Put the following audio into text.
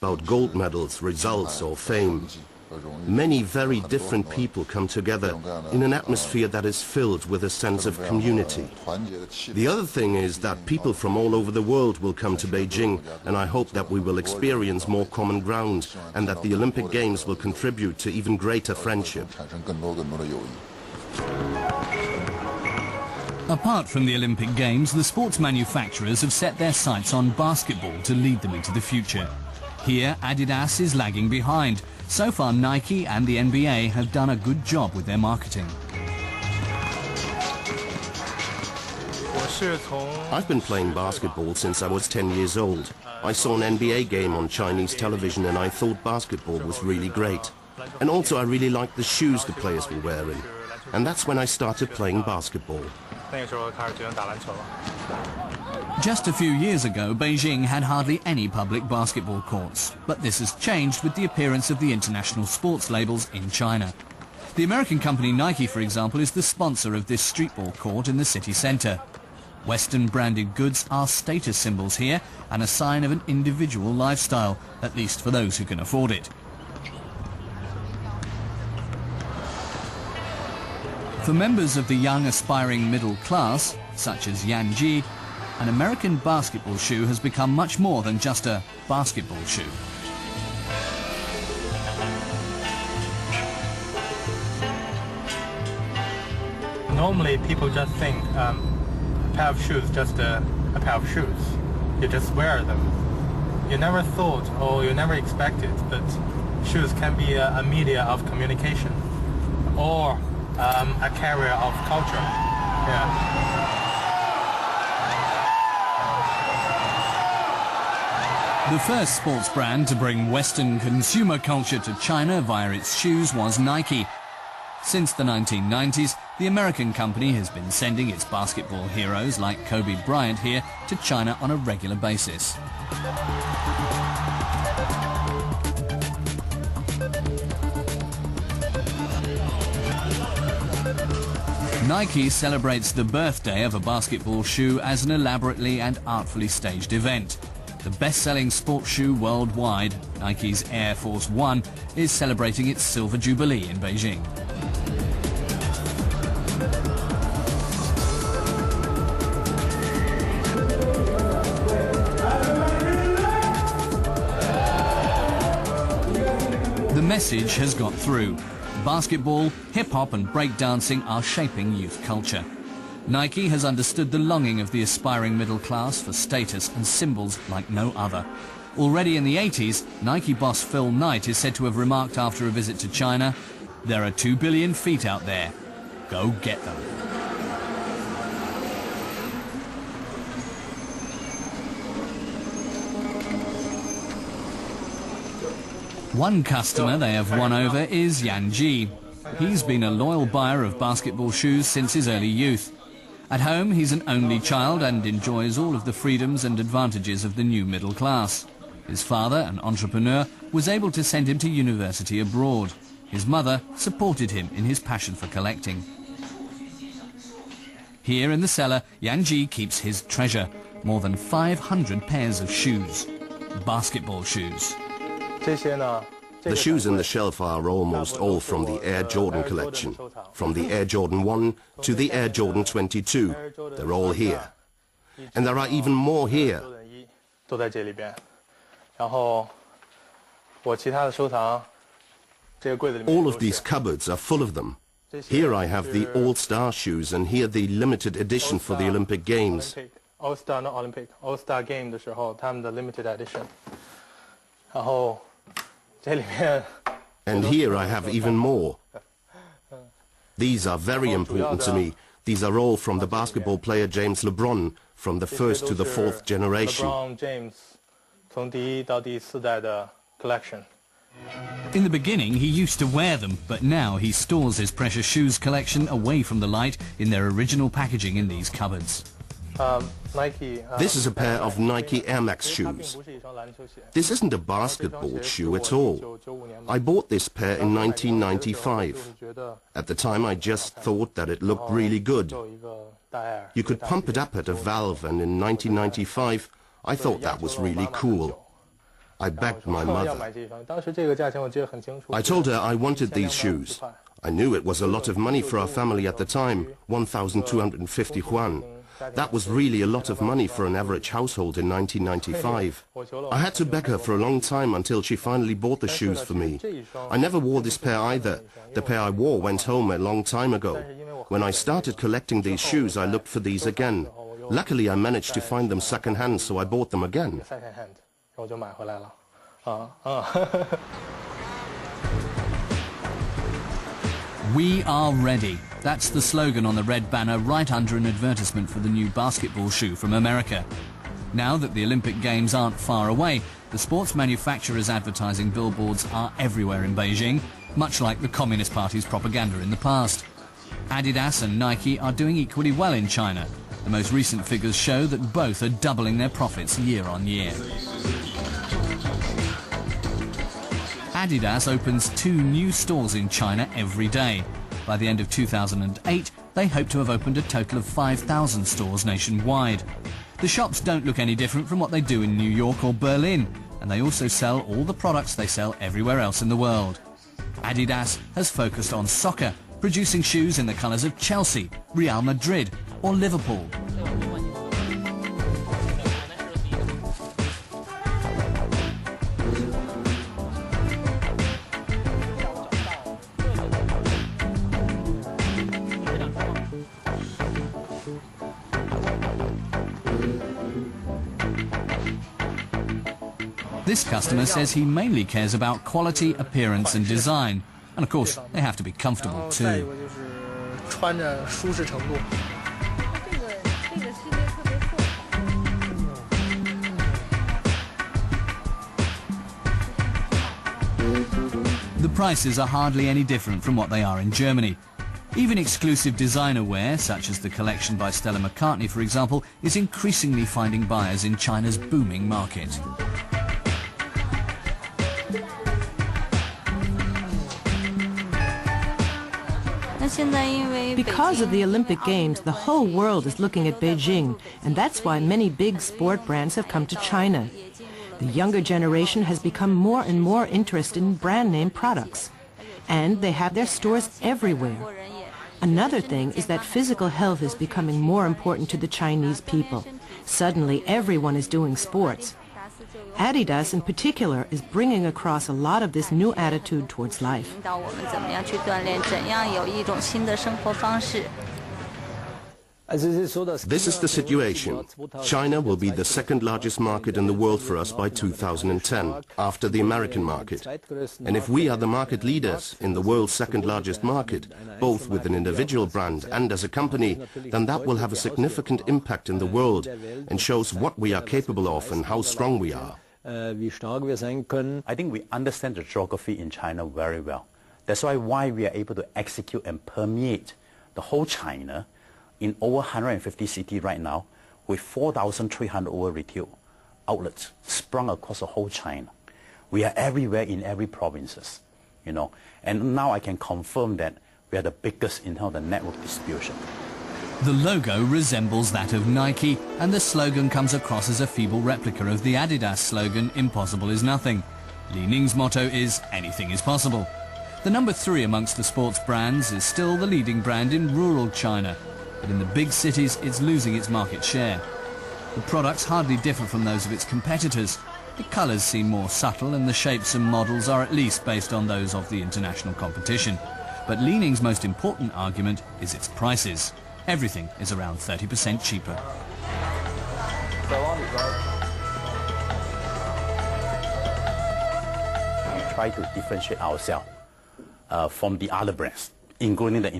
about gold medals, results or fame. Many very different people come together in an atmosphere that is filled with a sense of community. The other thing is that people from all over the world will come to Beijing, and I hope that we will experience more common ground and that the Olympic Games will contribute to even greater friendship. Apart from the Olympic Games, the sports manufacturers have set their sights on basketball to lead them into the future. Here, Adidas is lagging behind. So far, Nike and the NBA have done a good job with their marketing. I've been playing basketball since I was 10 years old. I saw an NBA game on Chinese television and I thought basketball was really great. And also I really liked the shoes the players were wearing. And that's when I started playing basketball. Just a few years ago, Beijing had hardly any public basketball courts, but this has changed with the appearance of the international sports labels in China. The American company Nike, for example, is the sponsor of this streetball court in the city centre. Western branded goods are status symbols here and a sign of an individual lifestyle, at least for those who can afford it. For members of the young aspiring middle class, such as Yan Ji, an American basketball shoe has become much more than just a basketball shoe. Normally people just think a pair of shoes just a pair of shoes. You just wear them. You never thought or you never expected that shoes can be a media of communication or a carrier of culture. Yeah. The first sports brand to bring Western consumer culture to China via its shoes was Nike. Since the 1990s, the American company has been sending its basketball heroes like Kobe Bryant here to China on a regular basis. Nike celebrates the birthday of a basketball shoe as an elaborately and artfully staged event. The best-selling sports shoe worldwide, Nike's Air Force One, is celebrating its silver jubilee in Beijing. The message has got through. Basketball, hip-hop and breakdancing are shaping youth culture. Nike has understood the longing of the aspiring middle class for status and symbols like no other. Already in the 80s, Nike boss Phil Knight is said to have remarked after a visit to China, "There are 2 billion feet out there. Go get them." One customer they have won over is Yan Ji. He's been a loyal buyer of basketball shoes since his early youth. At home, he's an only child and enjoys all of the freedoms and advantages of the new middle class. His father, an entrepreneur, was able to send him to university abroad. His mother supported him in his passion for collecting. Here in the cellar, Yan Ji keeps his treasure, more than 500 pairs of shoes, basketball shoes. The shoes in the shelf are almost all from the Air Jordan collection, from the Air Jordan 1 to the Air Jordan 22. They're all here. And there are even more here. All of these cupboards are full of them. Here I have the All-Star shoes and here the limited edition for the Olympic Games. All-Star, not Olympic. All-Star game 的时候，他们的 limited edition. And here I have even more. These are very important to me. These are all from the basketball player James LeBron, from the first to the fourth generation. LeBron James, 从第一到第四代的 collection. In the beginning, he used to wear them, but now he stores his precious shoes collection away from the light in their original packaging in these cupboards. This is a pair of Nike Air Max shoes. This isn't a basketball shoe at all. I bought this pair in 1995. At the time I just thought that it looked really good. You could pump it up at a valve, and in 1995 I thought that was really cool. I begged my mother. I told her I wanted these shoes. I knew it was a lot of money for our family at the time, 1,250 yuan. That was really a lot of money for an average household in 1995. I had to beg her for a long time until she finally bought the shoes for me. I never wore this pair either. The pair I wore went home a long time ago. When I started collecting these shoes, I looked for these again. Luckily, I managed to find them second-hand, so I bought them again. We are ready. That's the slogan on the red banner right under an advertisement for the new basketball shoe from America. Now that the Olympic Games aren't far away, the sports manufacturers' advertising billboards are everywhere in Beijing, much like the Communist Party's propaganda in the past. Adidas and Nike are doing equally well in China. The most recent figures show that both are doubling their profits year on year. Adidas opens 2 new stores in China every day. By the end of 2008, they hope to have opened a total of 5,000 stores nationwide. The shops don't look any different from what they do in New York or Berlin, and they also sell all the products they sell everywhere else in the world. Adidas has focused on soccer, producing shoes in the colours of Chelsea, Real Madrid or Liverpool. This customer says he mainly cares about quality, appearance and design. And of course, they have to be comfortable too. The prices are hardly any different from what they are in Germany. Even exclusive designer wear, such as the collection by Stella McCartney, for example, is increasingly finding buyers in China's booming market. Because of the Olympic Games, the whole world is looking at Beijing, and that's why many big sport brands have come to China. The younger generation has become more and more interested in brand name products, and they have their stores everywhere. Another thing is that physical health is becoming more important to the Chinese people. Suddenly, everyone is doing sports. Adidas in particular is bringing across a lot of this new attitude towards life. This is the situation. China will be the second largest market in the world for us by 2010, after the American market. And if we are the market leaders in the world's second largest market, both with an individual brand and as a company, then that will have a significant impact in the world and shows what we are capable of and how strong we are. I think we understand the geography in China very well. That's why we are able to execute and permeate the whole China in over 150 cities right now, with 4,300 over retail outlets sprung across the whole China. We are everywhere in every provinces, you know. And now I can confirm that we are the biggest in terms of the network distribution. The logo resembles that of Nike, and the slogan comes across as a feeble replica of the Adidas slogan, "Impossible is nothing." Li Ning's motto is, "Anything is possible." The number 3 amongst the sports brands is still the leading brand in rural China, but in the big cities it's losing its market share. The products hardly differ from those of its competitors. The colours seem more subtle and the shapes and models are at least based on those of the international competition. But Li Ning's most important argument is its prices. Everything is around 30% cheaper. We try to differentiate ourselves from the other brands, including the